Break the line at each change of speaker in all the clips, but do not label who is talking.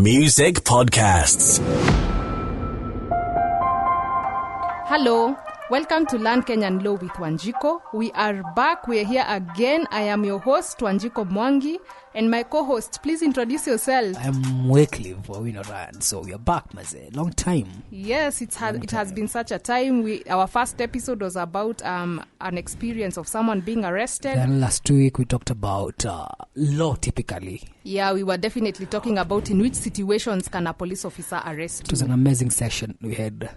Music Podcasts.
Hello, welcome to Learn Kenyan Law with Wanjiku. We are back. We are here again. I am your host, Wanjiku Mwangi, and my co-host. Please introduce yourself.
I'm Wycliff Owino, so we are back, maze. Long time.
Yes, it has been such a time. Our first episode was about an experience of someone being arrested.
Then last week we talked about law typically.
Yeah, we were definitely talking about in which situations can a police officer arrest you.
It was an amazing session we had.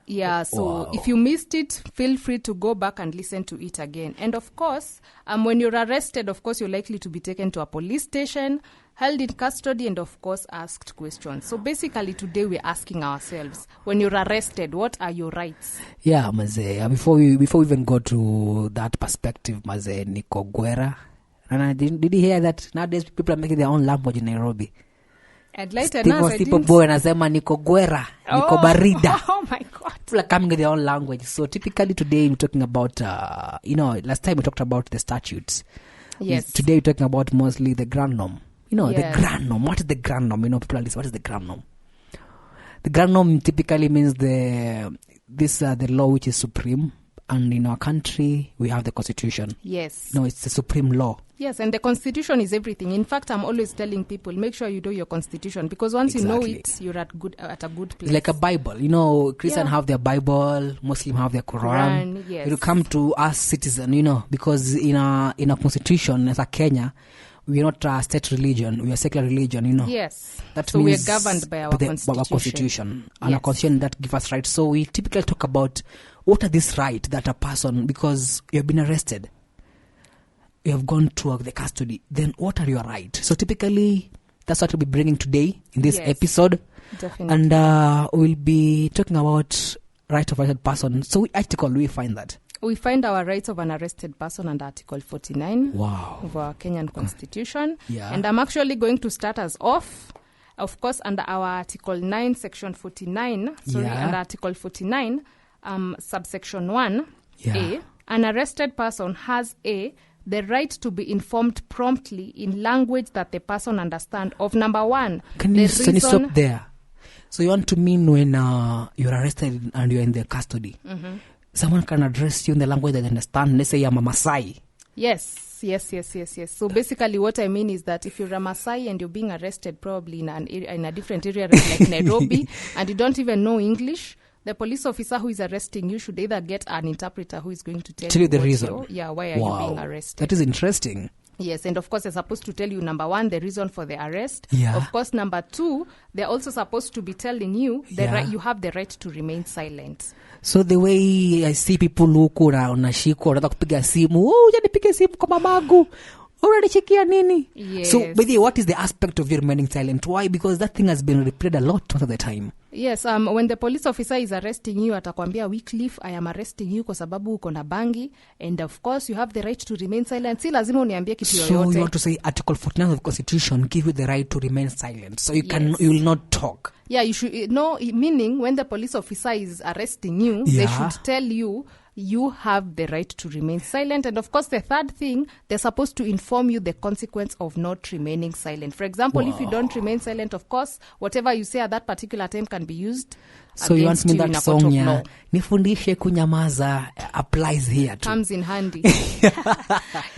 Yeah, so If you missed it, feel free to go back and listen to it again. And of course, when you're arrested, of course, you're likely to be taken to a police station, held in custody, and of course, asked questions. So basically, today we're asking ourselves, when you're arrested, what are your rights?
Yeah, maze. Before we even go to that perspective, maze, niko gwera. And did you hear that nowadays people are making their own language in Nairobi?
I'd like to announce
people boy anasema niko gwera, niko barida.
Oh my God.
People are coming with their own language. So typically today we're talking about, last time we talked about the statutes.
Yes.
Today we're talking about mostly the grand norm.
Yeah.
The grand norm. What is the grand norm? People are listening. What is the grand norm? The grand norm typically means the law which is supreme. And in our country, we have the Constitution.
Yes.
It's the supreme law.
Yes, and the Constitution is everything. In fact, I'm always telling people, make sure you know your Constitution, because once you know it, you're at a good place.
It's like a Bible. Christians have their Bible, Muslims have their Quran.
Yes.
It'll come to us citizens, because in our Constitution, as a Kenya, we are not a state religion, we are a secular religion,
Yes.
That
so
means
we are governed by our Constitution.
And our Constitution that gives us rights. So we typically talk about what are these rights that a person, because you have been arrested, you have gone to the custody, then what are your rights? So typically, that's what we'll be bringing today in this episode.
Definitely.
And we'll be talking about right of arrested person. So which article do we find that?
We find our rights of an arrested person under Article 49 of our Kenyan Constitution.
Yeah.
And I'm actually going to start us off, of course, under our Article 9, Section 49. Under Article 49, subsection 1, A, an arrested person has the right to be informed promptly in language that the person understands of number one.
Can you stop there? So you want to mean when you're arrested and you're in the custody, someone can address you in the language that they understand. Let's say I'm a Maasai.
Yes. So basically what I mean is that if you're a Maasai and you're being arrested probably in a different area like Nairobi and you don't even know English, the police officer who is arresting you should either get an interpreter who is going to tell you
the reason.
Why are you being arrested.
That is interesting.
Yes, and of course they're supposed to tell you, number one, the reason for the arrest.
Yeah.
Of course, number two, they're also supposed to be telling you you have the right to remain silent.
So the way I see people huku unashikwa unataka kupiga simu, hujanipiga simu kwa mamangu, unanichikia nini?
Yes.
So by the way, what is the aspect of you remaining silent? Why? Because that thing has been repeated a lot most of the time.
Yes, when the police officer is arresting you, atakwambia, Wycliff, I am arresting you kwa sababu uko na bangi, and of course you have the right to remain silent. Si lazima uniambie kitu yoyote.
So you want to say Article 49 of the Constitution give you the right to remain silent. So you will not talk.
Yeah, you should meaning when the police officer is arresting you, they should tell you have the right to remain silent. And of course, the third thing, they're supposed to inform you the consequence of not remaining silent. For example, if you don't remain silent, of course, whatever you say at that particular time can be used.
So you want me that song, nifundishe kunyamaza applies here too.
Comes in handy.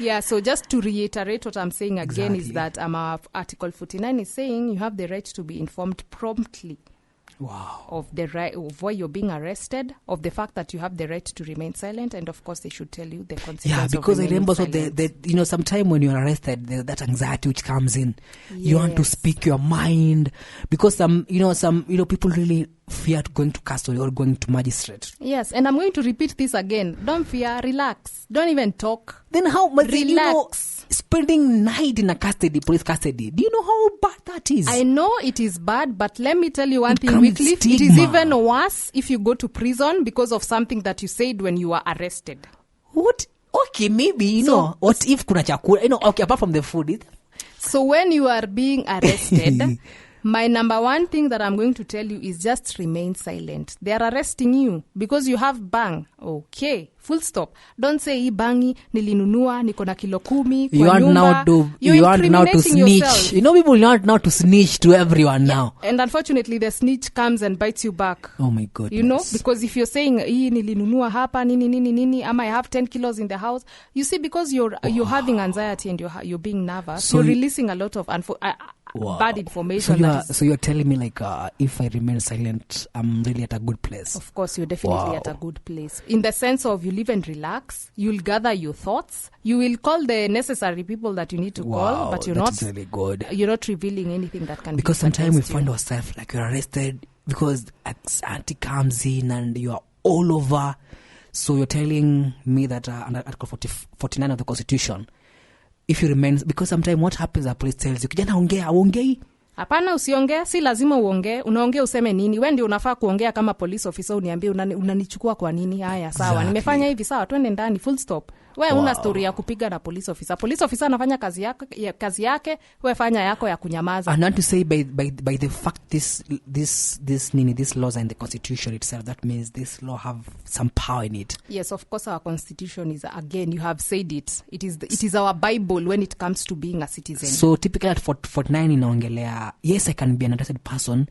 Yeah, so just to reiterate what I'm saying again is that Article 49 is saying you have the right to be informed promptly.
Wow.
Of the right of why you're being arrested, of the fact that you have the right to remain silent, and of course they should tell you the consequences. Yeah,
because
I
remember sometime when you're arrested, there's that anxiety which comes in. Yes. You want to speak your mind because some people really fear going to custody or going to magistrate.
Yes, and I'm going to repeat this again. Don't fear, relax. Don't even talk.
Then how much
relax?
Spending night in a police custody. Do you know how bad that is?
I know it is bad, but let me tell you one thing, Wycliff. It is even worse if you go to prison because of something that you said when you were arrested.
What? Okay, maybe, what if kuna chakula? Okay, apart from the food.
So when you are being arrested, my number one thing that I'm going to tell you is just remain silent. They are arresting you because you have bang. Okay, Full stop. Don't say hii bangi nilinunua niko na kilo 10 kwa
you want
nyumba.
You want now to snitch.
Yourself.
You know, people want now to snitch to everyone now.
And unfortunately the snitch comes and bites you back.
Oh my goodness.
You know, because if you're saying hii nilinunua hapa nini ama I have 10 kilos in the house, you see, because you're having anxiety and you're being nervous, so you're releasing a lot of bad information.
So you're telling me like if I remain silent, I'm really at a good place.
Of course, you're definitely at a good place. In the sense of you live and relax, you'll gather your thoughts, you will call the necessary people that you need to call, but
that's really good.
You're not revealing anything that can
because
be
sometimes we find ourselves like you're arrested because auntie comes in and you are all over. So you're telling me that under Article 49 of the Constitution, if you remain, because sometimes what happens, the police tells you, kijana ongea, uongei.
Hapana, usiongea, si lazima uongee. Unaongea useme nini? Wewe ndio unafaa kuongea kama police officer, uniambie unanichukua kwa nini? Haya, sawa. Exactly. Nimefanya hivi, sawa, twende ndani, full stop. Wewe una story ya kupiga na police officer. Police officer anafanya kazi yake, wewe fanya yako ya kunyamaza.
And not to say by the fact this laws are in the Constitution itself, that means this law have some power in it.
Yes, of course our Constitution is, again, you have said it. It is our Bible when it comes to being a citizen.
So typically at 49 inaongelea, yes, I can be an arrested person,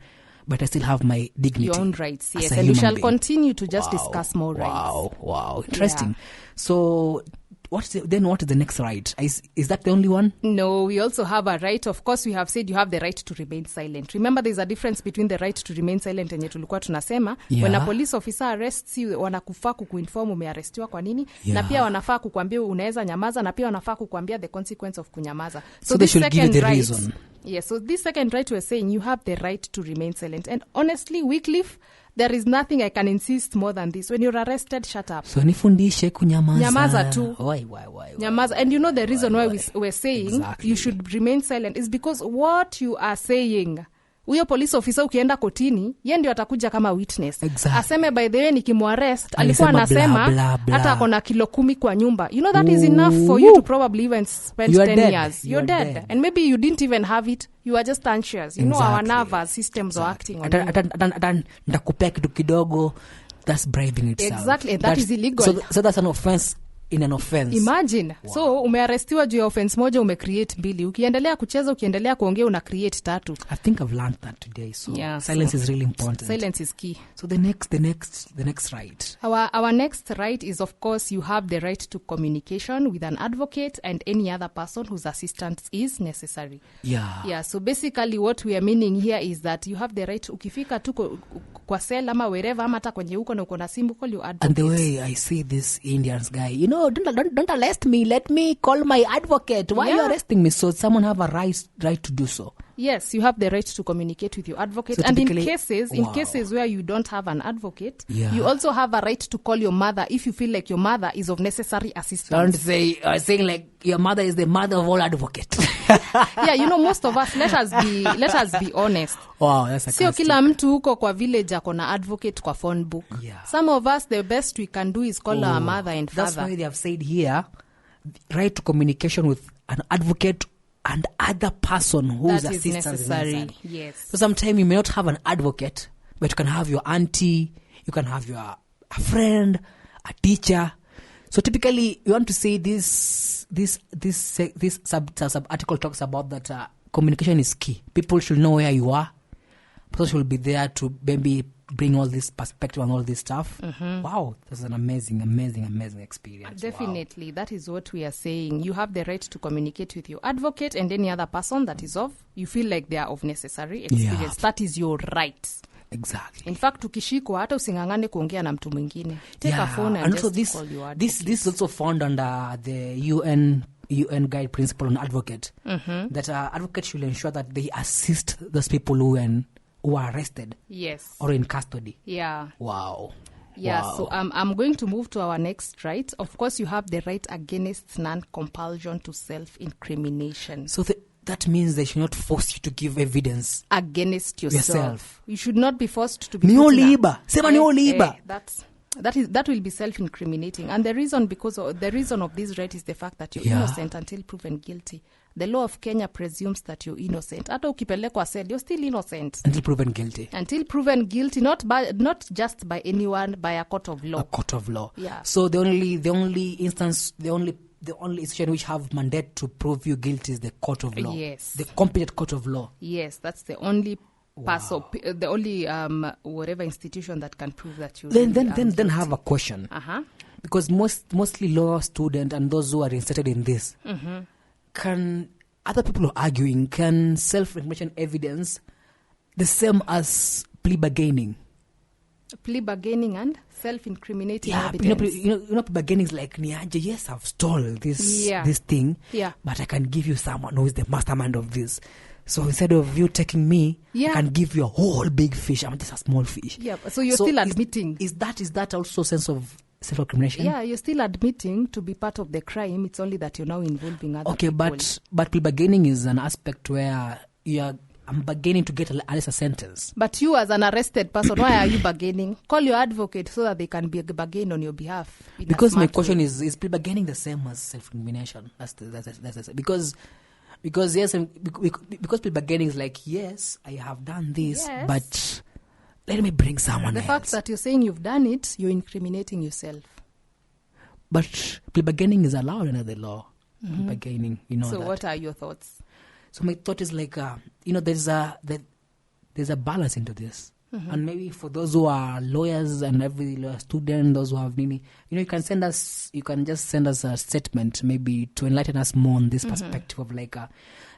but I still have my dignity.
Your own rights, yes. And we shall continue to just discuss more rights.
Wow. Interesting. Yeah. So what is the next right? Is that the only one?
No, we also have a right. Of course, we have said you have the right to remain silent. Remember, there's a difference between the right to remain silent and tulikuwa tunasema. Yeah. When a police officer arrests you, wanakufaa kukuinform umearestiwa kwa nini. Yeah. Na pia wanafaa kukuambia unaweza nyamaza, na pia wanafaa kukuambia the consequence of kunyamaza.
So they should give you the reason.
Yes, so this second right we're saying you have the right to remain silent. And honestly, Wycliff, there is nothing I can insist more than this. When you're arrested, shut up.
So nifundishe kunyamaza.
Nyamaza tu.
Why?
Nyamaza. And you know the reason why we're saying you should remain silent is because what you are saying, huyo police officer ukienda kotini, yeye ndio atakuja kama witness.
Exactly.
Aseme by the way nikimwarrest, alikuwa anasema hata akona kilo 10 kwa nyumba. You know that is enough for you to probably even spend 10 years. You're dead. And maybe you didn't even have it. You are just anxious. You know our nervous systems are acting on you.
Ndakupea kitu kidogo. That's bribing itself.
Exactly. That is illegal.
So that's an offense in an offense.
Imagine. Wow. So umearestiwa juu ya offense moja, umecreate 2. Ukiendelea kucheza, ukiendelea kuongea, una create 3.
I think I've learned that today. So silence is really important.
Silence is key.
So the next right.
Our next right is, of course, you have the right to communication with an advocate and any other person whose assistance is necessary. Yeah. So basically what we are meaning here is that you have the right, ukifika tu kwa cell ama wherever, ama hata kwenye uko na uko na simu, call your advocate.
And the way I see this Indians guy, you know, don't arrest me. Let me call my advocate. Why are you arresting me? So someone have a right to do so.
Yes, you have the right to communicate with your advocate. So and in cases where you don't have an advocate, you also have a right to call your mother if you feel like your mother is of necessary assistance.
Don't say saying like your mother is the mother of all advocates.
Yeah, you know, most of us, let us be honest.
Wow, that's a
sio kila mtu huko kwa village akona advocate kwa phone book.
Yeah.
Some of us, the best we can do is call our mother and father.
That's why they have said here, right to communication with an advocate and other person whose assistance is necessary.
Yes.
So sometimes you may not have an advocate, but you can have your auntie, you can have a friend, a teacher. So typically, you want to say this sub article talks about that communication is key. People should know where you are. People should be there to maybe bring all this perspective and all this stuff. Mm-hmm. Wow, that's an amazing experience.
Definitely,
wow.
That is what we are saying. You have the right to communicate with your advocate and any other person that is you feel like they are of necessary experience. Yeah. That is your right.
Exactly.
In fact, ukishikwa hata usingangane kuongea na mtu mwingine. Take a phone and just call your advocate.
This is also found under the UN guide principle on advocate. Mm-hmm. That advocate should ensure that they assist those people who are arrested.
Yes.
Or in custody.
Yeah.
Wow.
Yeah,
wow.
So I'm going to move to our next right. Of course, you have the right against non-compulsion to self-incrimination.
So that means they should not force you to give evidence
against yourself. You should not be forced to be. That will be self-incriminating, and the reason of this right is the fact that you're innocent until proven guilty. the law of Kenya presumes that you're innocent. Hata ukipelekwa cell, you're still innocent.
Until proven guilty.
Until proven guilty, not just by anyone, by a court of law.
A court of law.
Yeah.
So the only instance, the only institution which have mandate to prove you guilty is the court of law.
Yes.
The competent court of law.
Yes, that's the only the only whatever institution that can prove that you.
Then have a question. Because mostly law students and those who are interested in this, can other people arguing, can self-incrimination evidence the same as plea bargaining?
Plea bargaining and self-incriminating evidence.
You know, plea bargaining is like, yes, I've stole this thing, but I can give you someone who is the mastermind of this. So instead of you taking me, I can give you a whole big fish. I'm just a small fish.
Yeah, so you're still admitting.
Is that also a sense of self-incrimination?
Yeah, you're still admitting to be part of the crime. It's only that you're now involving other people.
Okay, but plea bargaining is an aspect where I'm bargaining to get a lesser sentence.
But you as an arrested person, why are you bargaining? Call your advocate so that they can be bargain on your behalf.
Because my question is plea bargaining the same as self-incrimination? That's because yes, because plea bargaining is like, yes, I have done this, but let me bring someone else.
The fact that you're saying you've done it, you're incriminating yourself.
But plea bargaining is allowed under the law. Plea bargaining,
So what are your thoughts?
So my thought is like, there's a balance into this. And maybe for those who are lawyers and every lawyer student, those who have you can just send us a statement maybe to enlighten us more on this perspective of like,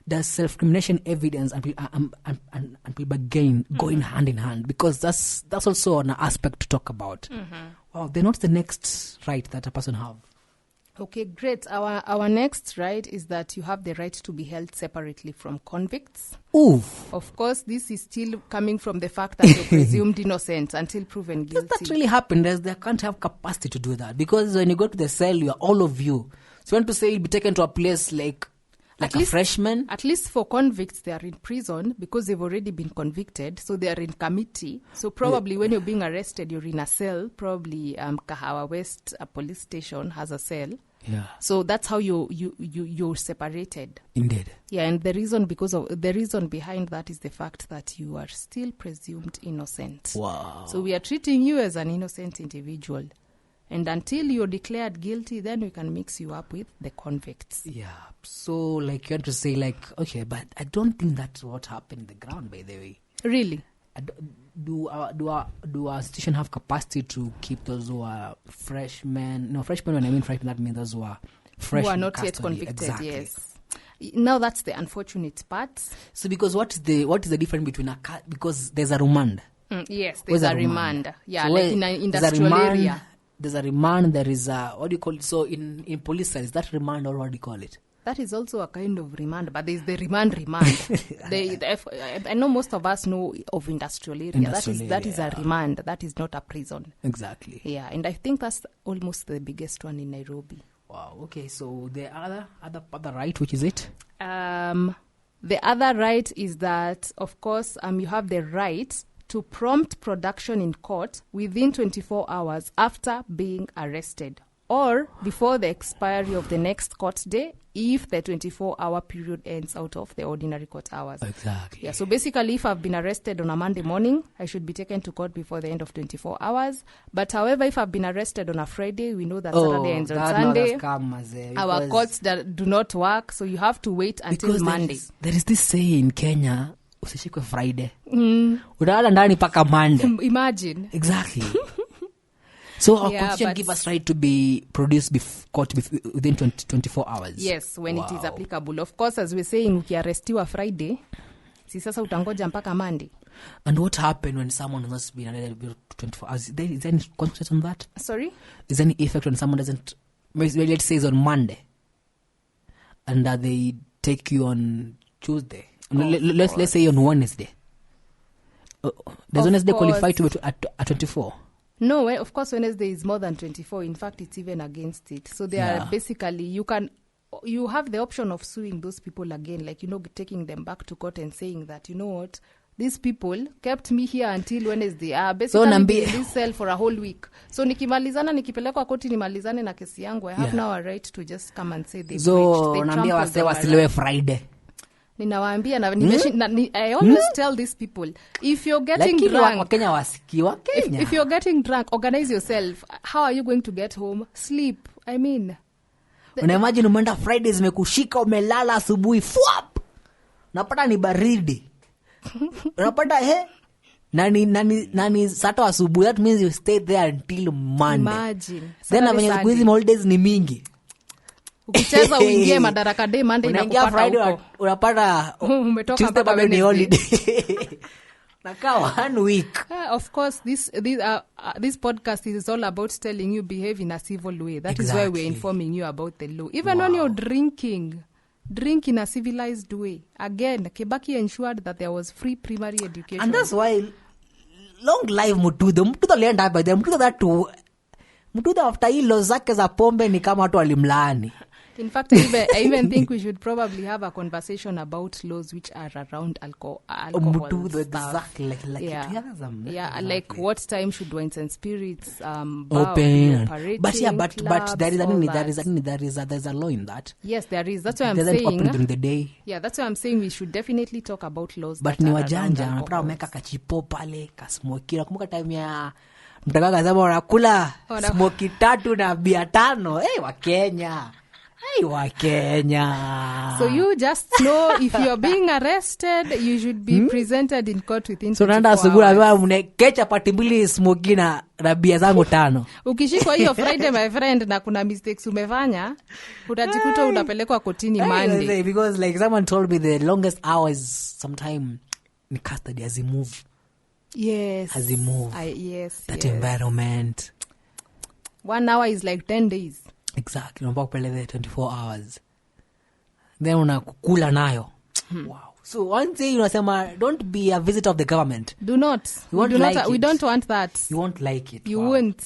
does self-incrimination evidence and plea bargaining going hand in hand? Because that's also an aspect to talk about. Wow, then what's the next right that a person have?
Okay, great. Our next right is that you have the right to be held separately from convicts.
Ooh.
Of course, this is still coming from the fact that you're presumed innocent until proven guilty.
Does that really happen? They can't have capacity to do that. Because when you go to the cell, you are all of you. So you want to say you'll be taken to a place like a freshman? At
least for convicts, they are in prison because they've already been convicted. So they are in committee. So probably when you're being arrested, you're in a cell. Probably Kahawa West police station has a cell.
Yeah.
So that's how you're separated.
Indeed.
Yeah, and the reason behind that is the fact that you are still presumed innocent.
Wow.
So we are treating you as an innocent individual. And until you're declared guilty, then we can mix you up with the convicts.
Yeah. So, like, you want to say, like, okay, but I don't think that's what happened in the ground, by the way.
Really?
Do our institution have capacity to keep those who are freshmen? No, freshmen, when I mean freshmen, that means those who are fresh.
Who are not yet convicted, exactly. Yes. Now, that's the unfortunate part.
So, because what is the difference between because there's a remand?
Yes, there's a remand. Yeah,
so
like in an industrial area.
There's a remand, there is a, what do you call it? So in police cells, is that remand or what do you call it?
That is also a kind of remand, but there's the remand. I know most of us know of industrial area. That is a remand. That is not a prison.
Exactly.
Yeah, and I think that's almost the biggest one in Nairobi.
Wow, okay. So the other right, which is it?
The other right is that, of course, you have the right to prompt production in court within 24 hours after being arrested or before the expiry of the next court day if the 24-hour period ends out of the ordinary court hours.
Exactly.
Yeah, so basically if I've been arrested on a Monday morning, I should be taken to court before the end of 24 hours. But however, if I've been arrested on a Friday, we know that Saturday ends on Sunday. Our courts do not work, so you have to wait until Monday.
There is this saying in Kenya, usishikwe Friday. Utalala ndani paka Monday.
Imagine.
Exactly. So our constitution gives us right to be produced within 24 hours.
Yes, when it is applicable. Of course, as we're saying, ukiarestiwa Friday, si sasa utangoja mpaka Monday.
And what happened when someone has not been arrested 24 hours? Is there any consequence on that?
Sorry?
Is there any effect when someone doesn't, let's say it's on Monday, and they take you on Tuesday? Let's say on Wednesday. Does Wednesday qualify to be at 24?
No, of course, Wednesday is more than 24. In fact, it's even against it. So they are basically, you have the option of suing those people again, like, taking them back to court and saying that, you know what, these people kept me here until Wednesday. Basically in this cell for a whole week. So nikimalizana nikipelekwa koti nimalizane na kesi yangu. I have now a right to just come and say they breached.
So naambia wase wasilewe Friday.
Ninawaambia I always tell these people, if you're getting drunk,
Wakenya wasikiwa Kenya.
If you're getting drunk, organize yourself. How are you going to get home? Sleep. I mean,
Unaimagine umeenda Friday zimekushika umelala asubuhi fuap. Unapata ni baridi. Unapata nani sato asubuhi. That means you stay there until Monday.
Imagine.
Then when siku hizi holidays ni mingi.
Ukicheza uingie Madaraka Day, Monday na kupata
Friday unapata
umetoka
Tuesday
mpaka
ni holiday. Naka 1 week.
Of course, this podcast is all about telling you behave in a civil way. That is why we're informing you about the law. Even when you're drinking, drink in a civilized way. Again, Kibaki ensured that there was free primary education.
And that's why long life Mutudo learned by them. Mutudo after hilo zake za pombe ni kama watu walimlaani.
In fact, I even think we should probably have a conversation about laws which are around alcohol
exactly.
Exactly. Like what time should wines and spirits
open. But there is a law in that.
Yes, there is. That's why I'm
saying.
Open
during the day.
Yeah, that's why I'm saying we should definitely talk about laws.
But ni wajanja wanapata wameka kachipo pale kasmoki. Nakumbuka time ya mtakaga zama wanakula smoki 3 na bia 5. Wakenya.
So you just know if you're being arrested, you should be presented in court within 24 hours. So nanda
asugura mnekecha pati mbili smoki na bia zangu 5.
Ukishikwa hiyo Friday my friend na kuna mistakes umefanya, utajikuta unapelekwa kotini Monday.
Because like someone told me the longest hours sometime in custody as he move.
Yes.
As he move. That environment.
1 hour is like 10 days.
Exactly. Unapaka kupelele 24 hours. Then unakukula nayo. Wow. So one thing unasema, don't be a visitor of the government.
Do not. We don't want that.
You won't like it.
You won't.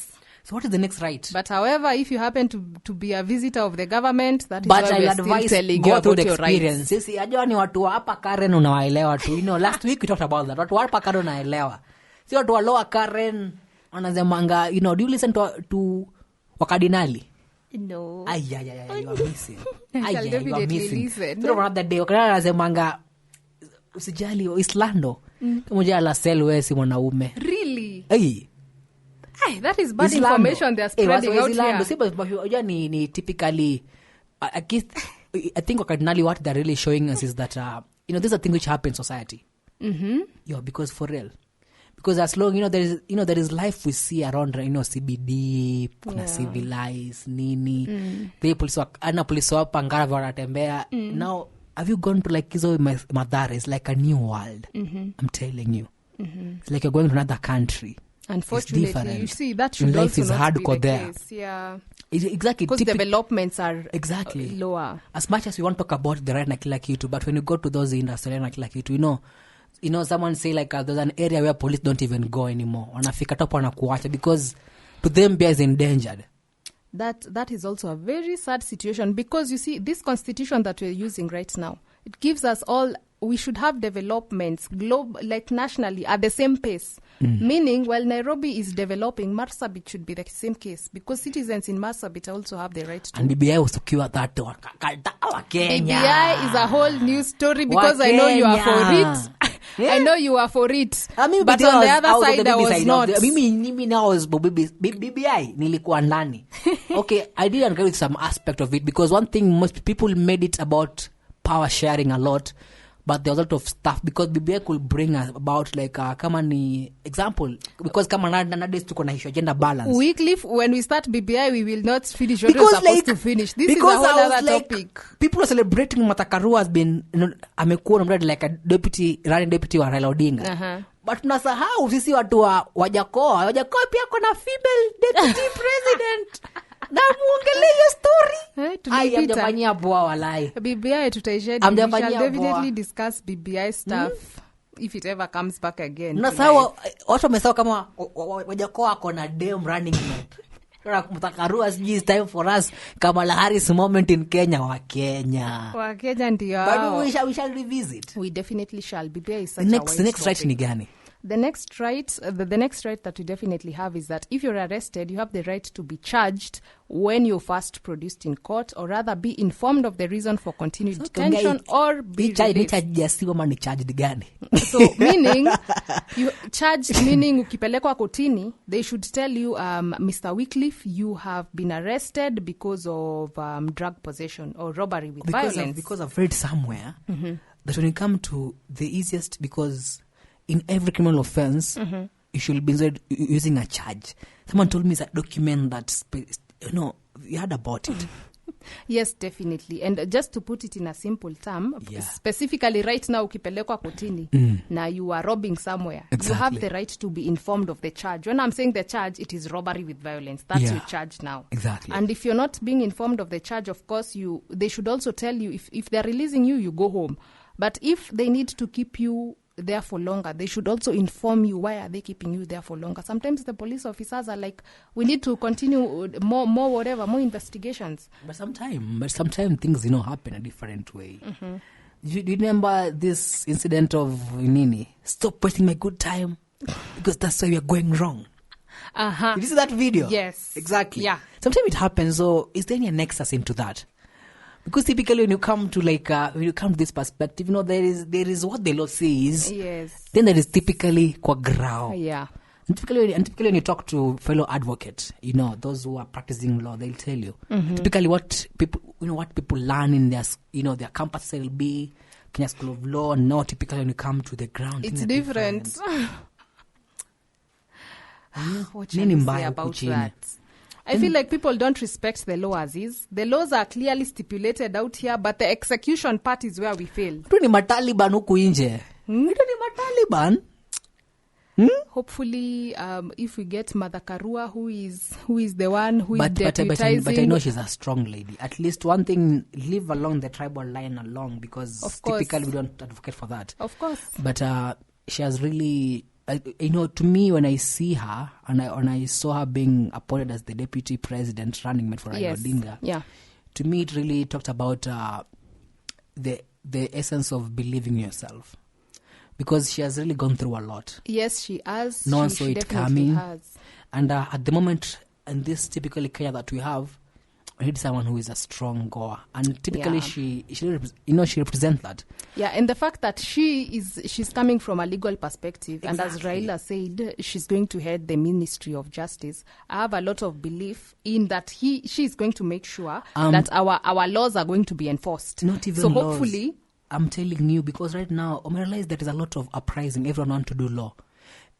So what is the next right?
But however, if you happen to be a visitor of the government, that is
but
why we're still telling you about your rights.
Sisi ajua ni watu wa hapa Karen unawaelewa tu. Last week we talked about that. Watu wa hapa Karen unaelewa. Si watu wa lower Karen wanazemanga, do you listen to wakadinali?
No.
You are missing.
You are missing.
So one of the day, wanazemanga usijali Islando. Kama la sell wewe si mwanaume.
Really?
That
is bad information they are spreading out here.
Unajua ni typically I think wakadinali what they're really showing us is that this is a thing which happens in society. Yeah, because for real. Because as long there is life we see around CBD, kuna civilized nini. The police hapa Ngara wanatembea. Now have you gone to like hizo madhara? It's like a new world. I'm telling you. It's like you're going to another country.
Unfortunately, you see that should
life
also
is
not
hardcore
be the
there.
case. Yeah.
Exactly.
Because developments are lower.
As much as we want to talk about the right na kila kitu, but when you go to those industries na kila kitu, someone say like there's an area where police don't even go anymore. Wanafika top wanakuacha because to them bear is endangered.
That is also a very sad situation because you see this constitution that we're using right now, it gives us all, we should have developments like nationally at the same pace. Meaning while Nairobi is developing, Marsabit should be the same case because citizens in Marsabit also have the right to.
And BBI was secure that Kenya.
BBI is a whole new story because I know you are for it. Yeah. I know you are for it. But on the other side, I was not.
Mimi now was BBI nilikuwa ndani. Okay, I did agree with some aspect of it because one thing most people made it about power sharing a lot, but there was a lot of stuff because BBI could bring about like kama ni example because kama nowadays tuko na issue gender balance.
Wycliff, when we start BBI, we will not finish what we're supposed to finish. This is a whole other topic.
People are celebrating Matakaru has been amekuwa like a running deputy wa Raila Odinga. But tunasahau sisi watu wa Wajakoa pia kuna female deputy president. Na muongelee hiyo story. Amjafanyia poa walai.
BBI tutaisha. We shall definitely discuss BBI stuff if it ever comes back again.
Na sawa watu wamesahau kama Wajakoa ako na dem running mate. It's time for us. Kamala Harris moment in Kenya.
Wakenya ndio.
But we shall revisit.
We definitely shall. BBI is such a wide
The next right ni gani?
The next right that we definitely have is that if you're arrested, you have the right to be charged when you're first produced in court, or rather be informed of the reason for continued detention or be released. So meaning, you charged, meaning ukipelekwa kotini, they should tell you, Mr. Wycliff, you have been arrested because of drug possession or robbery with violence.
Because I've read somewhere that when you come to the easiest, because in every criminal offense, you should be using a charge. Someone told me it's a document that, we heard about it.
Yes, definitely. And just to put it in a simple term, specifically right now, ukipelekwa kotini, now you are robbing somewhere.
Exactly.
You have the right to be informed of the charge. When I'm saying the charge, it is robbery with violence. That's your charge now.
Exactly.
And if you're not being informed of the charge, of course, they should also tell you, if they're releasing you, you go home. But if they need to keep you there for longer, they should also inform you why are they keeping you there for longer. Sometimes the police officers are like, we need to continue more investigations. But
sometimes things happen a different way. Do you remember this incident of Nini? Stop wasting my good time because that's why we are going wrong. Did you see that video?
Yes,
exactly.
Yeah,
sometimes it happens. So is there any nexus into that? Because typically when you come to this perspective, there is what the law says.
Yes.
Then there is typically kwa ground.
Yeah.
And typically when you talk to fellow advocates, those who are practicing law, they'll tell you typically what people learn in their campus will be Kenya School of Law. No, typically when you come to the ground,
it's different. What shall
we
say about that? I feel like people don't respect the law as is. The laws are clearly stipulated out here, but the execution part is where we fail.
Ni mataliban huku nje. Ni mataliban.
Hopefully, if we get Mother Karua, who is the one who is deputizing.
But I know she's a strong lady. At least one thing, leave along the tribal line along, because typically we don't advocate for that.
Of course.
But she has really... to me, when I see her and I saw her being appointed as the deputy president running mate for Raila Odinga, to me it really talked about the essence of believing in yourself, because she has really gone through a lot.
Yes, she has.
No one saw it coming. And at the moment, and this typically Kenya that we have, I need someone who is a strong goer, and typically she represents that. Yeah,
and the fact that she's coming from a legal perspective, and as Raila said, she's going to head the Ministry of Justice. I have a lot of belief in that she's going to make sure that our laws are going to be enforced.
Not even
so
laws.
Hopefully,
I'm telling you, because right now I realize there is a lot of uprising. Everyone wants to do law.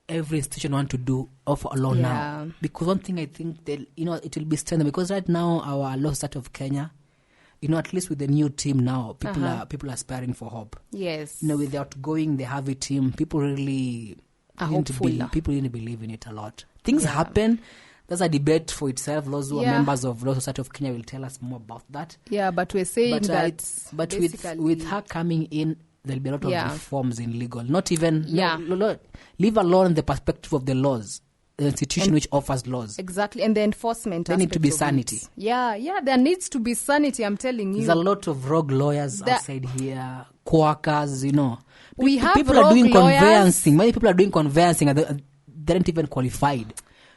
Every institution want to offer a law now. Because one thing I think that it will be strengthened, because right now our law state of Kenya, at least with the new team now, people are aspiring for hope.
Yes.
With the outgoing, they have a team. People really people really believe in it a lot. Things happen. There's a debate for itself. Those who are members of Law Society of Kenya will tell us more about that.
Yeah, but we're saying
but with her coming in, there'll be a lot of reforms in legal. Not even leave alone the perspective of the laws, the institution which offers laws.
Exactly, and the enforcement.
There need to be sanity.
Yeah, there needs to be sanity. I'm telling you.
There's a lot of rogue lawyers outside here, quackers.
We have
people are doing conveyancing. Many people are doing conveyancing, and they aren't even qualified.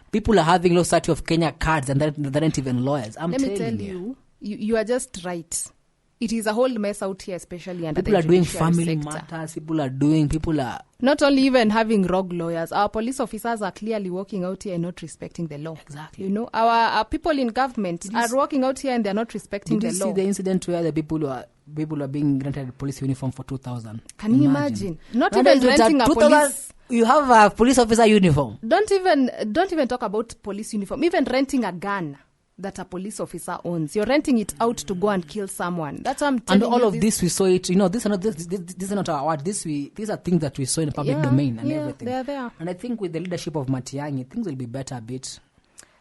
People are having Law Society of Kenya cards, and they aren't even lawyers. Let me tell you,
you are just right. It is a whole mess out here, especially under
people
the
judicial
sector.
People are doing family matters. People are
not only even having rogue lawyers. Our police officers are clearly walking out here and not respecting the law.
Exactly.
Our people in government are walking out here and they are not respecting the law.
Did you see the incident where the people are being granted a police uniform for 2,000?
Can you imagine? Not even renting a police.
You have a police officer uniform.
Don't even talk about police uniform. Even renting a gun that a police officer owns, you're renting it out to go and kill someone. That's what I'm telling you.
And all of this we saw it. This is not our word. These are things that we saw in the public domain and everything.
They're there.
And I think with the leadership of Matiang'i, things will be better a bit.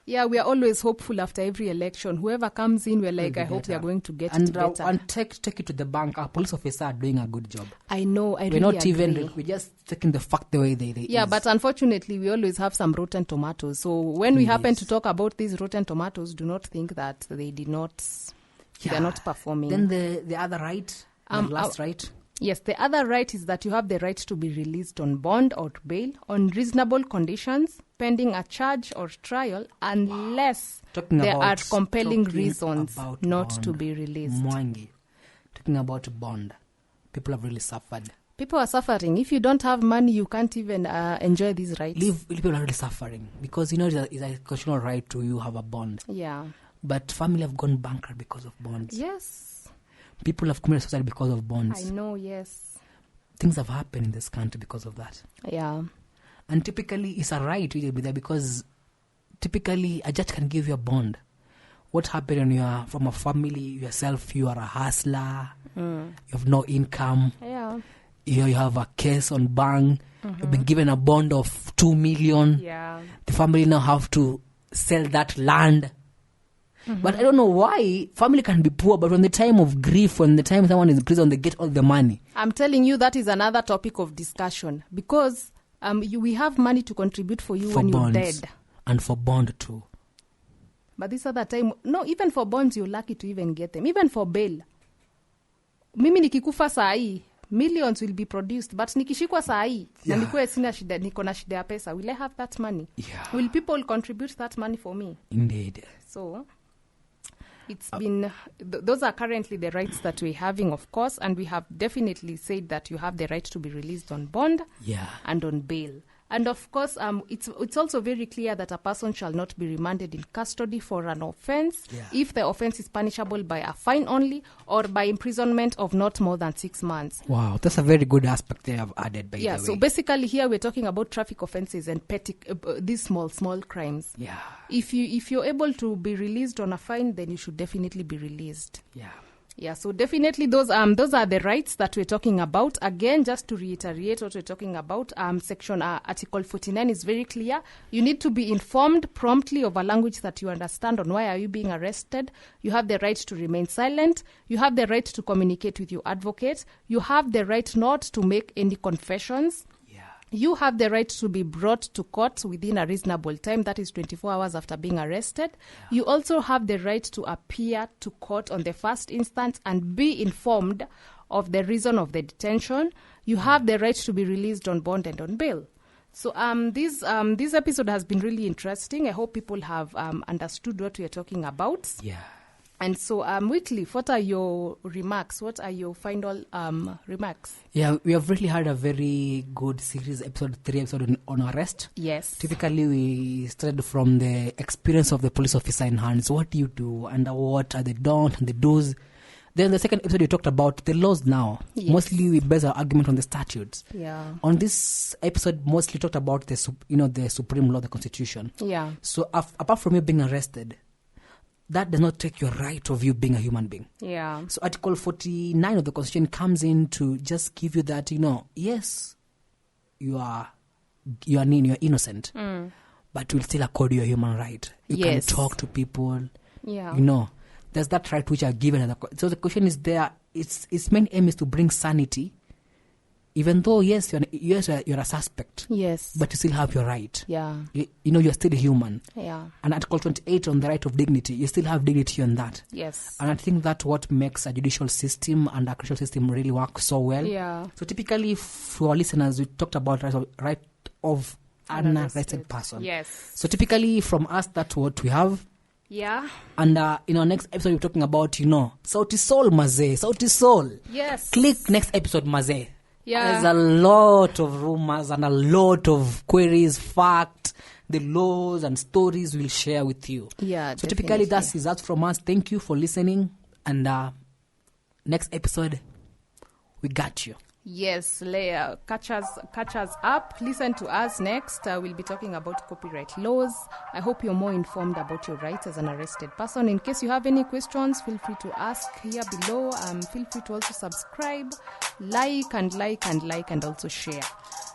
Yeah, we are always hopeful after every election. Whoever comes in, we're like, I hope they're going to get it better.
And take it to the bank. Our police officers are doing a good job.
I know,
we're not agree. We're just taking the fact the way they
yeah, is. But unfortunately, we always have some rotten tomatoes. So when we happen to talk about these rotten tomatoes, do not think that they're not performing.
Then the other right, the last right.
Yes, the other right is that you have the right to be released on bond or bail on reasonable conditions pending a charge or trial unless there are compelling reasons not to be released.
Mwangi, talking about bond, people have really suffered.
People are suffering. If you don't have money, you can't even enjoy these rights.
People are really suffering because, it's a constitutional right to you have a bond.
Yeah.
But family have gone bankrupt because of bonds.
Yes.
People have committed suicide because of bonds.
I know, yes.
Things have happened in this country because of that.
Yeah.
And typically, it's a right to be there because typically a judge can give you a bond. What happened when you are from a family, yourself, you are a hustler, you have no income, you have a case on bank, you've been given a bond of 2 million.
Yeah.
The family now have to sell that land. But I don't know why family can be poor, but when the time of grief, when the time someone is in prison, they get all the money.
I'm telling you, that is another topic of discussion because we have money to contribute for you when you're dead.
And for bond too.
But this other time, no, even for bonds, you're lucky to even get them. Even for bail. Mimi nikikufa saa hii, millions will be produced, but nikishikwa saa hii, na nikuwe sina shida, niko na shida ya pesa, will I have that money?
Yeah.
Will people contribute that money for me?
Indeed.
So it's been, those are currently the rights that we're having, of course, and we have definitely said that you have the right to be released on bond and on bail. And of course, it's also very clear that a person shall not be remanded in custody for an offense if the offense is punishable by a fine only or by imprisonment of not more than 6 months.
Wow, that's a very good aspect they have added, by the way.
So basically here we're talking about traffic offenses and petty, these small crimes.
Yeah.
If you're able to be released on a fine, then you should definitely be released.
Yeah.
Yeah, so definitely those are the rights that we're talking about. Again, just to reiterate what we're talking about, section Article 49 is very clear. You need to be informed promptly of a language that you understand on why are you being arrested. You have the right to remain silent. You have the right to communicate with your advocate. You have the right not to make any confessions. You have the right to be brought to court within a reasonable time, that is 24 hours after being arrested. You also have the right to appear to court on the first instance and be informed of the reason of the detention. You have the right to be released on bond and on bail. So this episode has been really interesting. I hope people have understood what we are talking about. Yeah. And so, Wycliff, what are your remarks? What are your final remarks?
Yeah, we have really had a very good series, episode 3 on arrest.
Yes.
Typically, we started from the experience of the police officer in hands. What do you do? And what are the don'ts and the do's? Then the second episode, we talked about the laws now. Yes. Mostly, we base our argument on the statutes.
Yeah.
On this episode, mostly talked about the supreme law, the Constitution.
Yeah.
So, apart from you being arrested, that does not take your right of you being a human being.
Yeah.
So Article 49 of the Constitution comes in to just give you that, yes, you are innocent, but we'll still accord you a human right. You can talk to people.
Yeah.
There's that right which are given. So the question is there. Its main aim is to bring sanity. Even though, yes, you're a suspect.
Yes.
But you still have your right.
Yeah.
You're still human.
Yeah.
And Article 28 on the right of dignity, you still have dignity on that.
Yes.
And I think that's what makes a judicial system and a criminal system really work so well.
Yeah.
So typically, for our listeners, we talked about right of an arrested person.
Yes.
So typically, from us, that's what we have.
Yeah.
And in our next episode, we're talking about, Sauti Sol Mazee, Sauti Sol.
Yes.
Click next episode, Mazee.
Yeah.
There's a lot of rumors and a lot of queries, facts, the laws and stories we'll share with you.
Yeah.
So typically that's that from us. Thank you for listening. And next episode, we got you.
Yes, Leah, catch us up. Listen to us next. We'll be talking about copyright laws. I hope you're more informed about your rights as an arrested person. In case you have any questions, feel free to ask here below. Feel free to also subscribe, like, and also share.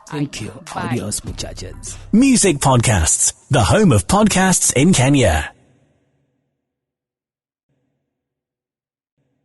Thank you.
Bye.
Adios, muchachos. Music podcasts. the home of podcasts in Kenya.